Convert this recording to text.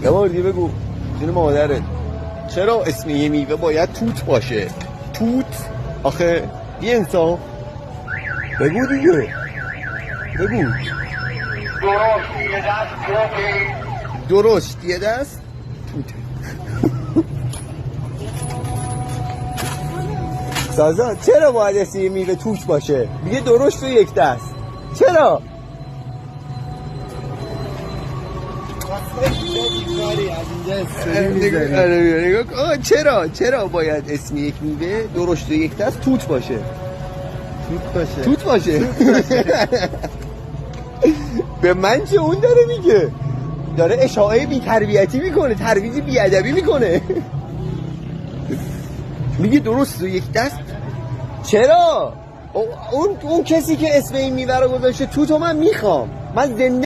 یه بار دیگه بگو جون مادرت چرا اسم یه میوه باید توت باشه؟ توت آخه یه انسان بگو دیگه بگو درشت یه دست توت سازا چرا باید اسم یه میوه توت باشه؟ میگه درشت و یک دست چرا؟ چرا باید اسم یک میوه درشت و یک دست توت باشه؟ توت باشه به من چه اون داره میگه؟ داره اشاعه بی تربیتی میکنه، ترویج بی ادبی میکنه میگه درست و یک دست چرا؟ اون کسی که اسم این میوه رو گذاشته توتو من میخوام، من زنده